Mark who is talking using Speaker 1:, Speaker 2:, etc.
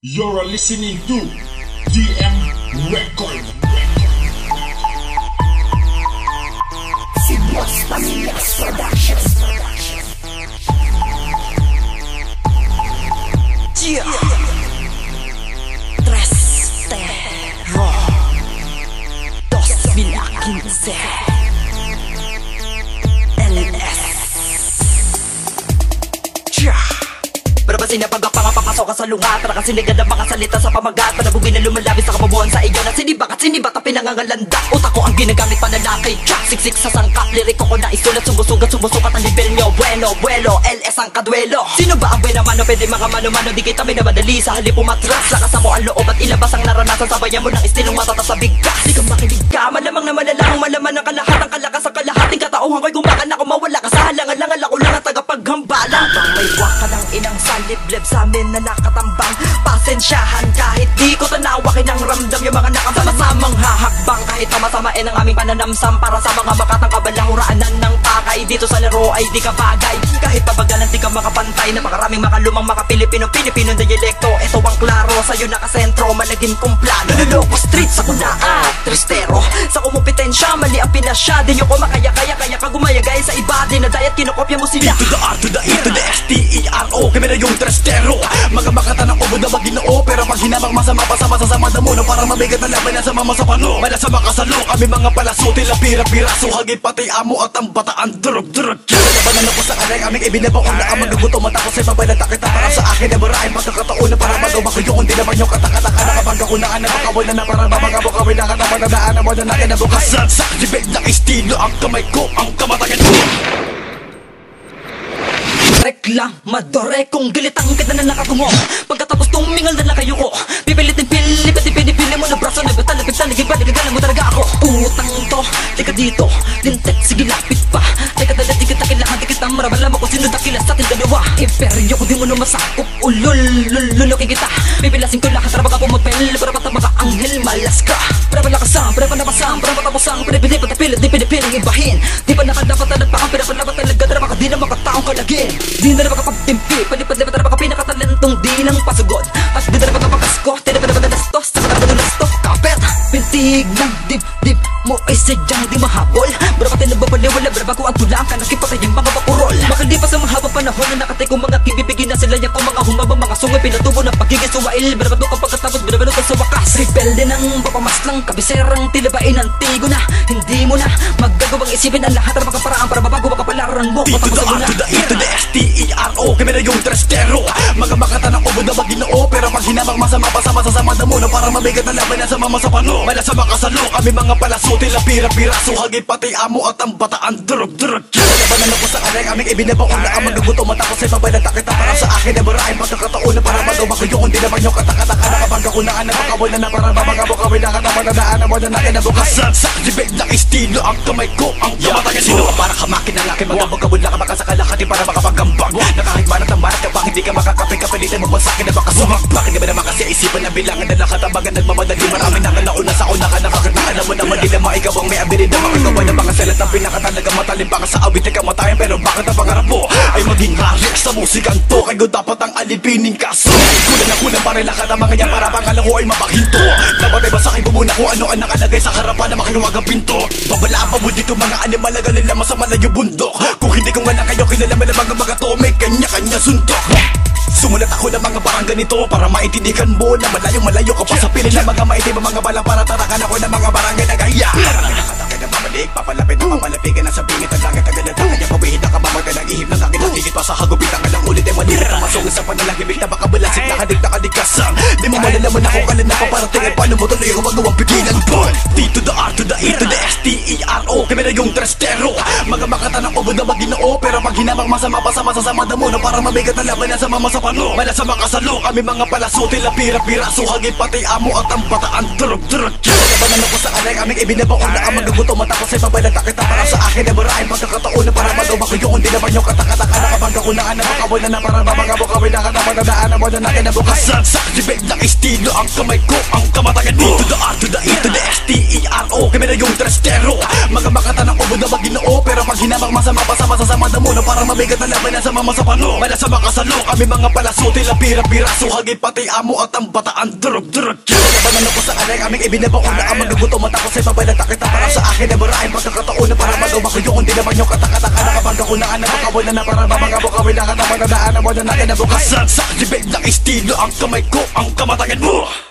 Speaker 1: You're listening to DM Record.
Speaker 2: Simos Pamillas Productions.
Speaker 3: Yeah. Tres Terror 2015 LS. Yeah. Pero ba sinapagapang papasok ka sa lunga? Para kasi naganda mga salita sa pamagat. Panabugin na lumalabis sa kababuan sa iyo na sinibakat at pinangangalanda. Utak ko ang ginagamit pananakay. Siksik sa sangkap, liriko ko na isulat. Sumusugat ang nivel nyo. Bueno, LS ang kadwelo. Sino ba ang buena mano? Pwede mga mano-mano. Di kita minamadali sa halip umatras. Lakas mo ang loob at ilabas ang naranasan. Sabayan mo ng istilong matatas sa bigkas. Di ka makinig ka, malamang na malalang. Malaman ang kalahat, ang kalakas ang kalahating katauhan ko'y gumakan ako. Mawala ka sa halangan-langan. Ako lang ang tagapaghambalang. May buwak ka ng inang liblib sa amin na nakatambang. Pasensyahan kahit di ko tanawakin ang ramdam. Yung mga nakasama-samang hahakbang. Kahit tamasamain ang aming pananamsam. Para sa mga makatang kabalahuraanan ng pakay. Dito sa laro ay di ka bagay. Kahit pabagalan di ka makapantay. Napakaraming makalumang maka-Pilipino-Pilipino dialekto. Ito ang klaro, sa'yo nakasentro. Malaging kumplano, luloko street sa kunaan. Tristero, sa kumupitensya. Mali ang pinasya, di nyo ko makaya-kaya. Kaya ka gumayagay sa iba. Dinadayat kinokopya mo sila.
Speaker 4: D to the R to the E to the S-T-E-R-O. Kami na yung trestero. Mga makata ng ubod na maginoo. Pero pag hinamang masama pa sa masasama damo na parang mabigat na laban na sa mama sa pano. Mala sa makasalo kami mga palaso. Tila pira-piraso. Hagit pati amo at ang bataan. Durug-durug. Labanan ako sa kanay. Aming ibinabaon na ang magagutom. Matapos ay mabalata kita para sa akin. Na maraming pagkakataon na parang magawa ko yung. Hindi naman yung katakataka na kapag ako na napakawal na parang babagabo kami na kataman na daan na mo na nakinabukasan. Sa dibig ng estilo ang kamay ko. Ang kamatagan ko.
Speaker 3: Reklamadore kung gilitang kita na nakatungo. Pagkatapos tumingal na kayo ko. Pipilitin pinipili mo na braso. Nagbatalagag nagigala mo talaga ako. Utang to, teka dito. Lintek, sige lapit pa. Teka dala, di kita kailangan. Di kita marabala mo kung sino dakilas sa ating dalawa. Imperyo ko di mo na masakop. Ulululokin kita. Pipilasin ko lahat. Para baka pumapel. Para pata mga anghel malas ka. Para palakasang, para panabasang. Para patapusang. Pinipilit, di pinipiling ibahin. Di pa nakadapat na nagpakang. Pinapalabat talaga. Para baka di na makataong kalagin. Di na makapagtimpi, palipad-lipat na baka pinakatalentong di lang pasugod. At di na makapagasko, di na makapagdastos. Sa katapadulas to, kapet. Pintig ng dib-dib mo ay sadyang di mahabol. Bara pati nababaliwala, bara bago ang tulang ka nakipatay yung mga bakurol. Makalipas ang mahabang panahon na nakatay kong mga kibibigin na sila niya kung mga humabang mga sungay. Pinatubo ng pagiging suwail, bara bato kapag katapos, bara bato sa wakas. Rebelde ng papamaslang kabiserang tilibain ang tigo na. Hindi mo na magagawang isipin ang lahat ng mga paraan para mabago makapalaran mo.
Speaker 4: D to the R to the E to the S-T-E-R-O. Kami na yung trestero. Mga makata ng ubod na maginoo. Pero pag hinamang masama pa sa masasama damo na parang mabigat na laban na sa mama sa pano. Mala sa makasalo kami mga palaso. Tila pira-piraso. Hagit pati amo at ang bataan. Durug-durug. Labanan ako sa kanay. Aming ibinabaon na ang magagutom. Matapos ay mabalata kita para sa akin. Na maraming pagkakataon na para magawa ko yung. Hindi naman yung katakataka na kapag ako na napakawal na parang babagabo kami na kataman na daan na mo na nakinabukasan. Sa dibig ng estilo ang kamay ko. Ang kamatagan sino ka para kamakin ng aking magabagabon na kabaka sa kalahati para makapagambag. Na kahit manat ang manat ka pa hindi ka makakapit-kapilitin mo masakin na baka sumak. Bakit di ba naman kasi isipan na bilangan na nakatabagan nagmamadali. Marami nakalauna sa una ka nakakatakan na mo naman di naman ikaw ang may abilid na makagawa ng mga salat ang pinakatalaga matalim. Baka sa awit ay kamatayan pero bakit ang pangarap mo ay maging hari sa musikan to. Kayo dapat ang alipinin kaso kulang para lahat ang mga yan para pangalan ko ay mapahinto. Dapat ay basakin mo muna kung ano ang nakalagay sa harapan na makinuwag ang pinto. Babalaan pa mo dito mga animal na galing lamang sa malayo bundok. Kung hindi ko nga lang kayo kilala mo ng mga to may kanya-kanya suntok. Sumulat ako ng mga parang ganito para maintindihan mo na malayo ka pa sa piling ng mga maitim mga balang para tarakan ako ng mga barangay na gaya. Nakatangay na pamalik, papalapit na papalapigan na sa bingit ang langit ang galatang kanya pabihit na kamatay ng ihip ng langit ang higit pa sa hagupit ang alang ulit ay manira na masungin sa panalangibig na baka balasik na kadig na kadikasan. Di mo malalaman ako kalan na paparating ay paano mo tuloy ang magawang pigilan bon. D to the R to the E to the S-T-E-R-O. Kami na yung trestero. Mga makata ng ubod na maginoo. Pero pag hinamang masama pa sa masasama damo na parang mabigat na laban na sa mama sa pano. Mala sa makasalo kami mga palaso. Tila pira-piraso. Hagit pati amo at ang bataan. Durug-durug. Labanan ako sa kanay. Aming ibinabaon na ang magagutom. Matapos ay mabalata kita para sa akin. Na maraming pagkakataon na para magawa ko yung. Hindi naman yung katakataka na kapag ako na napakawal na parang babagabo kami na kataman na daan na mo na nakinabukasan. Sa dibig na ng estilo ang kamay ko, ang kamatayan mo. To the R, to the E, to the S-T-E-R-O. Kami na yung trastero, mga makata ng ubod na maginoo. Pero pag hinamang masama pa sa masasama damo na parang mabigat na laban sa mama sa pano. Mala sa makasalo, kami mga palaso, tila pira-piraso. Hagit pati amo at ang bataan, durug-durug. Labanan ako sa alay, aming ibinabaon na ang magagutom. Matapos ay mabalata kita para sa akin na barahin pagkakataon na para magawa ko yung hindi naman yung katakataka. Nakapag ako na anak makawin na para mamangabo kawin na katamang na daan na mo na natin na bukas. Sa jibig ng estilo ang kamay ko, ang kamatayan mo.